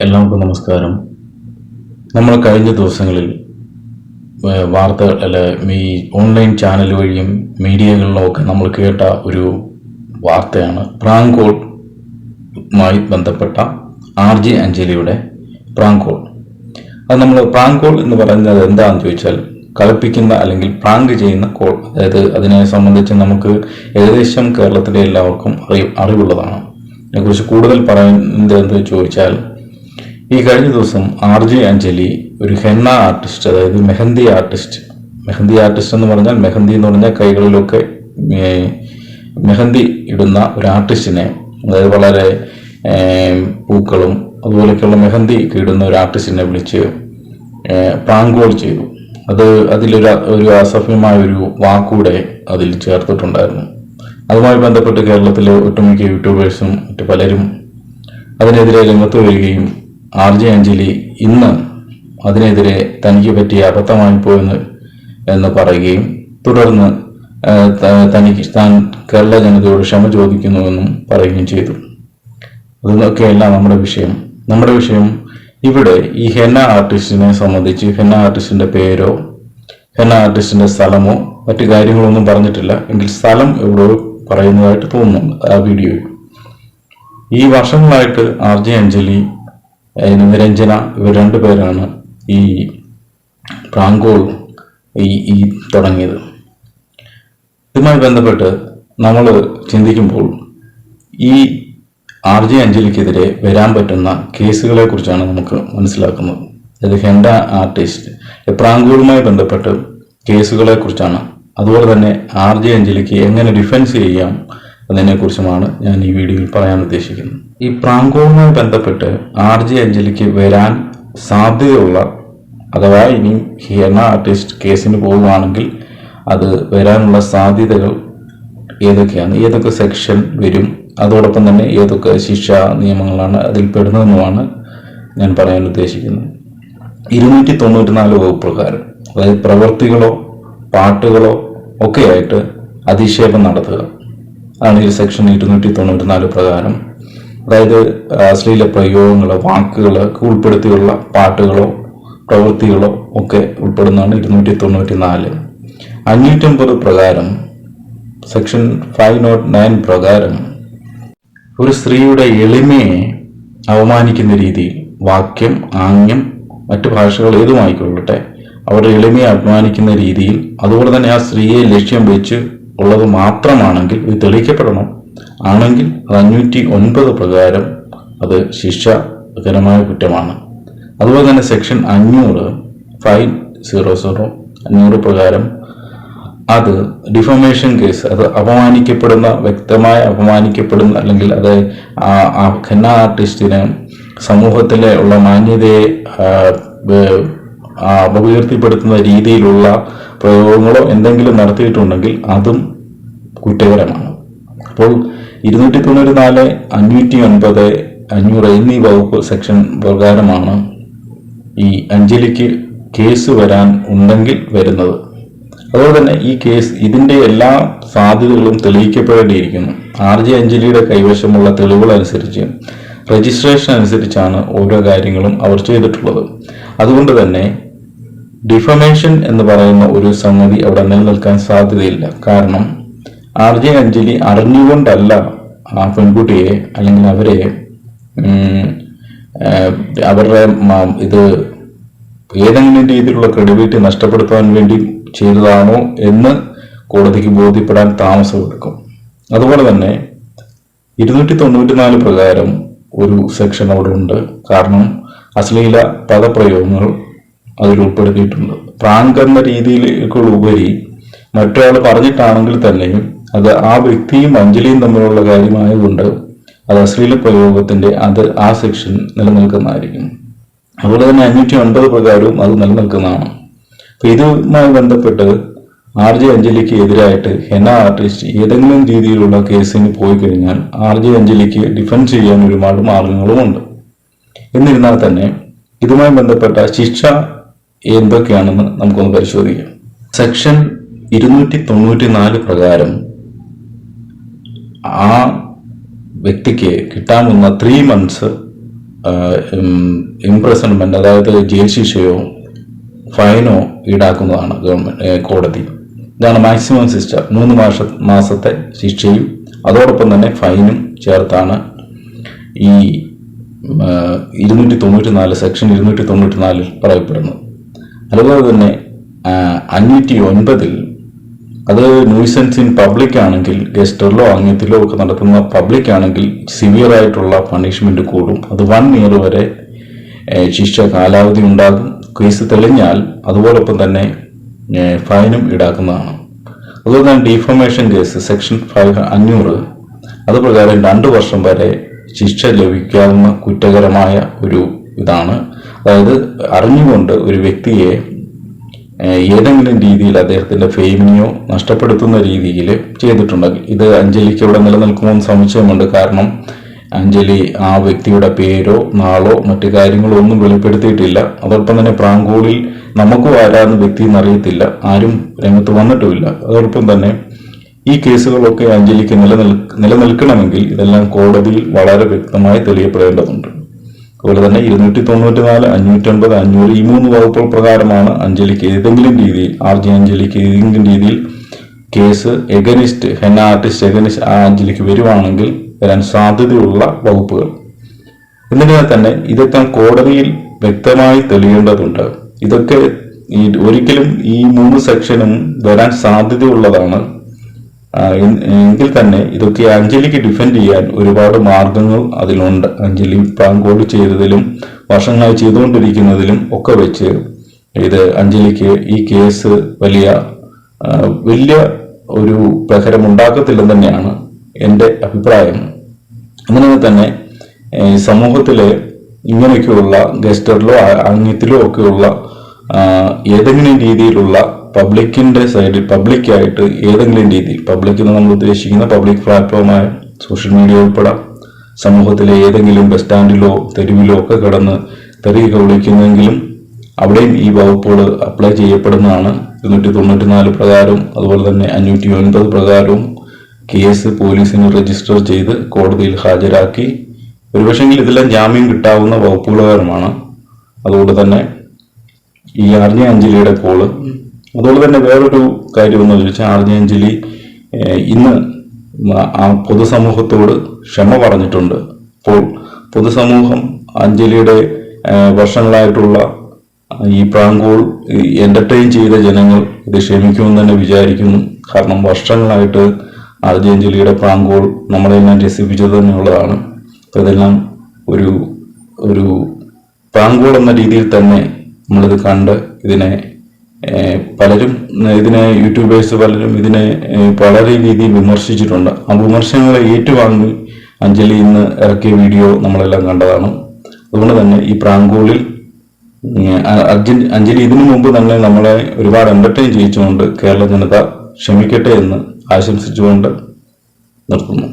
എല്ലാവർക്കും നമസ്കാരം. നമ്മൾ കഴിഞ്ഞ ദിവസങ്ങളിൽ വാർത്തകൾ ഈ ഓൺലൈൻ ചാനൽ വഴിയും മീഡിയകളിലൊക്കെ നമ്മൾ കേട്ട ഒരു വാർത്തയാണ് പ്രാങ്ക് കോളുമായി ബന്ധപ്പെട്ട RJ അഞ്ജലിയുടെ പ്രാങ്ക് കോൾ. അത് നമ്മൾ പ്രാങ്ക് കോൾ എന്ന് പറയുന്നത് എന്താണെന്ന് ചോദിച്ചാൽ കളിപ്പിക്കുന്ന അല്ലെങ്കിൽ പ്രാങ്ക് ചെയ്യുന്ന കോൾ. അതായത് അതിനെ സംബന്ധിച്ച് നമുക്ക് ഏകദേശം കേരളത്തിലെ എല്ലാവർക്കും അറിവുള്ളതാണ്. അതിനെക്കുറിച്ച് കൂടുതൽ പറയുന്നത് എന്ന് ചോദിച്ചാൽ, ഈ കഴിഞ്ഞ ദിവസം RJ അഞ്ജലി ഒരു ഹെന്ന ആർട്ടിസ്റ്റ്, അതായത് മെഹന്തി ആർട്ടിസ്റ്റ് എന്ന് പറഞ്ഞാൽ മെഹന്തി എന്ന് പറഞ്ഞാൽ കൈകളിലൊക്കെ മെഹന്തി ഇടുന്ന ഒരു ആർട്ടിസ്റ്റിനെ, അതായത് വളരെ പൂക്കളും അതുപോലെയൊക്കെയുള്ള മെഹന്തി ഇടുന്ന ഒരു ആർട്ടിസ്റ്റിനെ വിളിച്ച് പ്രാങ്ക് കോൾ ചെയ്തു. അതിലൊരു അസഭ്യമായ ഒരു വാക്കൂടെ അതിൽ ചേർത്തിട്ടുണ്ടായിരുന്നു. അതുമായി ബന്ധപ്പെട്ട് കേരളത്തിലെ ഒട്ടുമിക്ക യൂട്യൂബേഴ്സും മറ്റു പലരും അതിനെതിരെ രംഗത്ത് വരികയും RJ അഞ്ജലി ഇന്ന് അതിനെതിരെ തനിക്ക് പറ്റിയ അബദ്ധമായിപ്പോയെന്ന് പറയുകയും തുടർന്ന് താൻ കേരള ജനതയോട് ക്ഷമ ചോദിക്കുന്നുവെന്നും പറയുകയും ചെയ്തു. അതൊക്കെയല്ല നമ്മുടെ വിഷയം ഇവിടെ ഈ ഹെന്ന ആർട്ടിസ്റ്റിനെ സംബന്ധിച്ച് ഹെന്ന ആർട്ടിസ്റ്റിന്റെ പേരോ ഹെന്ന ആർട്ടിസ്റ്റിന്റെ സ്ഥലമോ മറ്റു കാര്യങ്ങളൊന്നും പറഞ്ഞിട്ടില്ല. എങ്കിൽ സ്ഥലം എവിടെ പറയുന്നതായിട്ട് തോന്നുന്നുണ്ട് ആ വീഡിയോയിൽ. ഈ വർഷങ്ങളായിട്ട് RJ അഞ്ജലി, നിരഞ്ജന, ഇവർ രണ്ടുപേരാണ് ഈ പ്രാങ്ക് കോൾ ഈ തുടങ്ങിയത്. ഇതുമായി ബന്ധപ്പെട്ട് നമ്മൾ ചിന്തിക്കുമ്പോൾ ഈ RJ അഞ്ജലിക്കെതിരെ വരാൻ പറ്റുന്ന കേസുകളെ കുറിച്ചാണ് നമുക്ക് മനസ്സിലാക്കുന്നത്. അതായത് ഹെന്ന ആർട്ടിസ്റ്റ് പ്രാങ്ക് കോളുമായി ബന്ധപ്പെട്ട് കേസുകളെ കുറിച്ചാണ്. അതുപോലെ തന്നെ RJ അഞ്ജലിക്ക് എങ്ങനെ ഡിഫെൻസ് ചെയ്യാം അതിനെക്കുറിച്ചുമാണ് ഞാൻ ഈ വീഡിയോയിൽ പറയാൻ ഉദ്ദേശിക്കുന്നത്. ഈ പ്രാങ്ക് കോളുമായി ബന്ധപ്പെട്ട് RJ അഞ്ജലിക്ക് വരാൻ സാധ്യതയുള്ള, അഥവാ ഇനി ഹെന്ന ആർട്ടിസ്റ്റ് കേസിന് പോവുകയാണെങ്കിൽ അത് വരാനുള്ള സാധ്യതകൾ ഏതൊക്കെയാണ്, ഏതൊക്കെ സെക്ഷൻ വരും, അതോടൊപ്പം തന്നെ ഏതൊക്കെ ശിക്ഷാ നിയമങ്ങളാണ് അതിൽ പെടുന്നതെന്നുമാണ് ഞാൻ പറയാൻ ഉദ്ദേശിക്കുന്നത്. 294 വകുപ്പ് പ്രകാരം, അതായത് പ്രവൃത്തികളോ പാട്ടുകളോ ഒക്കെയായിട്ട് അധിക്ഷേപം നടത്തുക ആണ് ഈ സെക്ഷൻ 294 പ്രകാരം. അതായത് അശ്ലീല പ്രയോഗങ്ങളോ വാക്കുകളോ ഉൾപ്പെടുത്തിയുള്ള പാട്ടുകളോ പ്രവൃത്തികളോ ഒക്കെ ഉൾപ്പെടുന്നതാണ് 294. 550 പ്രകാരം, സെക്ഷൻ 509 പ്രകാരം ഒരു സ്ത്രീയുടെ എളിമയെ അവമാനിക്കുന്ന രീതിയിൽ വാക്യം, ആംഗ്യം, മറ്റു ഭാഷകൾ ഏതുമായിക്കൊള്ളട്ടെ, അവരുടെ എളിമയെ അപമാനിക്കുന്ന രീതിയിൽ, അതുപോലെ തന്നെ ആ സ്ത്രീയെ ലക്ഷ്യം വെച്ച് ഉള്ളത് മാത്രമാണെങ്കിൽ ഇത് തെളിയിക്കപ്പെടണം. ആണെങ്കിൽ അത് 509 പ്രകാരം അത് ശിക്ഷാകരമായ കുറ്റമാണ്. അതുപോലെ തന്നെ സെക്ഷൻ 500 പ്രകാരം അത് ഡിഫമേഷൻ കേസ്, അത് വ്യക്തമായി അപമാനിക്കപ്പെടുന്ന അല്ലെങ്കിൽ അത് ഹെന്ന ആർട്ടിസ്റ്റിന് സമൂഹത്തിലെ ഉള്ള മാന്യതയെ അപകീർത്തിപ്പെടുത്തുന്ന രീതിയിലുള്ള പ്രയോഗങ്ങളോ എന്തെങ്കിലും നടത്തിയിട്ടുണ്ടെങ്കിൽ അതും കുറ്റകരമാണ്. അപ്പോൾ 294, 509, 500 എന്നീ വകുപ്പ് സെക്ഷൻ പ്രകാരമാണ് ഈ അഞ്ജലിക്ക് കേസ് വരാൻ ഉണ്ടെങ്കിൽ വരുന്നത്. അതുപോലെ തന്നെ ഈ കേസ്, ഇതിന്റെ എല്ലാ സാധ്യതകളും തെളിയിക്കപ്പെടേണ്ടിയിരിക്കുന്നു. RJ അഞ്ജലിയുടെ കൈവശമുള്ള തെളിവുകൾ അനുസരിച്ച്, രജിസ്ട്രേഷൻ അനുസരിച്ചാണ് ഓരോ കാര്യങ്ങളും അവർ ചെയ്തിട്ടുള്ളത്. അതുകൊണ്ട് തന്നെ ഡിഫമേഷൻ എന്ന് പറയുന്ന ഒരു സംഗതി അവിടെ നിലനിൽക്കാൻ സാധ്യതയില്ല. കാരണം RJ അഞ്ജലി അറിഞ്ഞുകൊണ്ടല്ല ആ പെൺകുട്ടിയെ അല്ലെങ്കിൽ അവരുടെ ഇത് ഏതെങ്കിലും രീതിയിലുള്ള ക്രെഡിബിലിറ്റി നഷ്ടപ്പെടുത്താൻ വേണ്ടി ചെയ്തതാണോ എന്ന് കോടതിക്ക് ബോധ്യപ്പെടാൻ താമസമെടുക്കും. അതുപോലെ തന്നെ 294 പ്രകാരം ഒരു സെക്ഷൻ അവിടെ ഉണ്ട്. കാരണം അശ്ലീല പദപ്രയോഗങ്ങൾ അതിൽ ഉൾപ്പെടുത്തിയിട്ടുണ്ട്. പ്രാങ്ക് എന്ന രീതിയിലേക്കുള്ളുപരി മറ്റൊരാൾ പറഞ്ഞിട്ടാണെങ്കിൽ തന്നെയും അത് ആ വ്യക്തിയും അഞ്ജലിയും തമ്മിലുള്ള കാര്യമായതുകൊണ്ട് അത് അശ്ലീല പ്രയോഗത്തിന്റെ ആ സെക്ഷൻ നിലനിൽക്കുന്നതായിരിക്കും. അതുപോലെ തന്നെ 550 പ്രകാരവും അത് നിലനിൽക്കുന്നതാണ്. അപ്പൊ ഇതുമായി ബന്ധപ്പെട്ട് RJ അഞ്ജലിക്ക് എതിരായിട്ട് ഹെന്ന ആർട്ടിസ്റ്റ് ഏതെങ്കിലും രീതിയിലുള്ള കേസിന് പോയി കഴിഞ്ഞാൽ RJ അഞ്ജലിക്ക് ഡിഫെൻഡ് ചെയ്യാൻ ഒരുപാട് മാർഗങ്ങളുമുണ്ട്. എന്നിരുന്നാൽ തന്നെ ഇതുമായി ബന്ധപ്പെട്ട ശിക്ഷ എന്തൊക്കെയാണെന്ന് നമുക്കൊന്ന് പരിശോധിക്കാം. സെക്ഷൻ 294 പ്രകാരം ആ വ്യക്തിക്ക് കിട്ടാവുന്ന 3 months ഇംപ്രസൺമെന്റ്, അതായത് ജയിൽ ശിക്ഷയോ ഫൈനോ ഈടാക്കുന്നതാണ് കോടതി. ഇതാണ് മാക്സിമം ശിക്ഷ. 3 മാസത്തെ ശിക്ഷയും അതോടൊപ്പം തന്നെ ഫൈനും ചേർത്താണ് ഈ 294 സെക്ഷൻ 294 പറയപ്പെടുന്നത്. അതുപോലെ തന്നെ 509 അത് ന്യൂസൻസ് ഇൻ പബ്ലിക് ആണെങ്കിൽ, ഗസ്റ്ററിലോ അംഗത്തിലോ ഒക്കെ നടത്തുന്ന പബ്ലിക് ആണെങ്കിൽ സിവിയർ ആയിട്ടുള്ള പണിഷ്മെന്റ് കൂടും. അത് 1 ഇയർ വരെ ശിക്ഷ കാലാവധി ഉണ്ടാകും. കേസ് തെളിഞ്ഞാൽ അതുപോലൊപ്പം തന്നെ ഫൈനും ഈടാക്കുന്നതാണ്. അതുപോലെ തന്നെ ഡിഫമേഷൻ കേസ് സെക്ഷൻ 500 അത് പ്രകാരം 2 വർഷം വരെ ശിക്ഷ ലഭിക്കാവുന്ന കുറ്റകരമായ ഒരു ഇതാണ്. അതായത് അറിഞ്ഞുകൊണ്ട് ഒരു വ്യക്തിയെ ഏതെങ്കിലും രീതിയിൽ അദ്ദേഹത്തിന്റെ ഫെയിമിനെയോ നഷ്ടപ്പെടുത്തുന്ന രീതിയിൽ ചെയ്തിട്ടുണ്ടെങ്കിൽ, ഇത് അഞ്ജലിക്ക് ഇവിടെ നിലനിൽക്കുമെന്ന് സംശയമുണ്ട്. കാരണം അഞ്ജലി ആ വ്യക്തിയുടെ പേരോ നാളോ മറ്റു കാര്യങ്ങളോ ഒന്നും വെളിപ്പെടുത്തിയിട്ടില്ല. അതോടൊപ്പം തന്നെ പ്രാങ്കോളിൽ നമുക്കും ആരാന്ന് വ്യക്തി എന്നറിയത്തില്ല, ആരും രംഗത്ത് വന്നിട്ടുമില്ല. അതോടൊപ്പം തന്നെ ഈ കേസുകളൊക്കെ അഞ്ജലിക്ക് നിലനിൽക്കണമെങ്കിൽ ഇതെല്ലാം കോടതിയിൽ വളരെ വ്യക്തമായി തെളിയപ്പെടേണ്ടതുണ്ട്. അതുപോലെ തന്നെ 294, 509, 500 ഈ 3 വകുപ്പുകൾ പ്രകാരമാണ് അഞ്ജലിക്ക് ഏതെങ്കിലും രീതിയിൽ അഞ്ജലിക്ക് ഏതെങ്കിലും രീതിയിൽ case against henna artist against ആ അഞ്ജലിക്ക് വരുവാണെങ്കിൽ വരാൻ സാധ്യതയുള്ള വകുപ്പുകൾ. എന്നിരുന്നാൽ തന്നെ ഇതൊക്കെ കോടതിയിൽ വ്യക്തമായി തെളിയേണ്ടതുണ്ട്. ഇതൊക്കെ ഒരിക്കലും ഈ 3 സെക്ഷനും വരാൻ സാധ്യതയുള്ളതാണ്. എങ്കിൽ തന്നെ ഇതൊക്കെ അഞ്ജലിക്ക് ഡിഫെൻഡ് ചെയ്യാൻ ഒരുപാട് മാർഗങ്ങൾ അതിലുണ്ട്. അഞ്ജലി പ്രാങ്കോള് ചെയ്തതിലും വർഷങ്ങളായി ചെയ്തുകൊണ്ടിരിക്കുന്നതിലും ഒക്കെ വെച്ച് ഇത് അഞ്ജലിക്ക് ഈ കേസ് വലിയ ഒരു പ്രഹരമുണ്ടാക്കത്തില്ലെന്ന് തന്നെയാണ് എൻ്റെ അഭിപ്രായം. അങ്ങനെ തന്നെ സമൂഹത്തിലെ ഇങ്ങനെയൊക്കെയുള്ള ഗസ്റ്ററിലോ അംഗത്തിലോ ഒക്കെയുള്ള ഏതെങ്കിലും രീതിയിലുള്ള പബ്ലിക്കിന്റെ സൈഡിൽ പബ്ലിക്കായിട്ട് ഏതെങ്കിലും രീതിയിൽ, പബ്ലിക് എന്ന് നമ്മൾ ഉദ്ദേശിക്കുന്ന പബ്ലിക് പ്ലാറ്റ്ഫോമായ സോഷ്യൽ മീഡിയ ഉൾപ്പെടെ സമൂഹത്തിലെ ഏതെങ്കിലും ബസ് സ്റ്റാൻഡിലോ തെരുവിലോ ഒക്കെ കിടന്ന് തെറിയൊക്കെ വിളിക്കുന്നെങ്കിലും അവിടെയും ഈ വകുപ്പുകൾ അപ്ലൈ ചെയ്യപ്പെടുന്നതാണ്. 294 പ്രകാരവും അതുപോലെ തന്നെ 509 പ്രകാരവും കേസ് പോലീസിന് രജിസ്റ്റർ ചെയ്ത് കോടതിയിൽ ഹാജരാക്കി. ഒരുപക്ഷെങ്കിൽ ഇതെല്ലാം ജാമ്യം കിട്ടാവുന്ന വകുപ്പുകളുമാണ്. അതുകൊണ്ട് തന്നെ ഈ ആർജെ അഞ്ജലിയുടെ കോള്, അതുപോലെ തന്നെ വേറൊരു കാര്യം എന്ന് ചോദിച്ചാൽ ആർജെ അഞ്ജലി ഇന്ന് ആ പൊതുസമൂഹത്തോട് ക്ഷമ പറഞ്ഞിട്ടുണ്ട്. അപ്പോൾ പൊതുസമൂഹം അഞ്ജലിയുടെ വർഷങ്ങളായിട്ടുള്ള ഈ പ്രാങ്കോൾ എന്റർടൈൻ ചെയ്ത ജനങ്ങൾ ഇത് ക്ഷമിക്കുമെന്ന് തന്നെ വിചാരിക്കുന്നു. കാരണം വർഷങ്ങളായിട്ട് ആർജെ അഞ്ജലിയുടെ പ്രാങ്കോൾ നമ്മളെല്ലാം രസിപ്പിച്ചത് തന്നെയുള്ളതാണ്. ഇതെല്ലാം ഒരു പ്രാങ്കോൾ എന്ന രീതിയിൽ തന്നെ നമ്മളിത് കണ്ട് ഇതിനെ യൂട്യൂബേഴ്സ് പലരും ഇതിനെ വളരെ രീതിയിൽ വിമർശിച്ചിട്ടുണ്ട്. ആ വിമർശനങ്ങളെ ഏറ്റുവാങ്ങി അഞ്ജലി ഇന്ന് ഇറക്കിയ വീഡിയോ നമ്മളെല്ലാം കണ്ടതാണ്. അതുകൊണ്ട് തന്നെ ഈ പ്രാങ്കോളിൽ അഞ്ജലി ഇതിനു മുമ്പ് തന്നെ നമ്മളെ ഒരുപാട് എന്റർടൈൻ ചെയ്യിച്ചുകൊണ്ട് കേരള ജനത ക്ഷമിക്കട്ടെ എന്ന് ആശംസിച്ചുകൊണ്ട് നിർത്തുന്നു.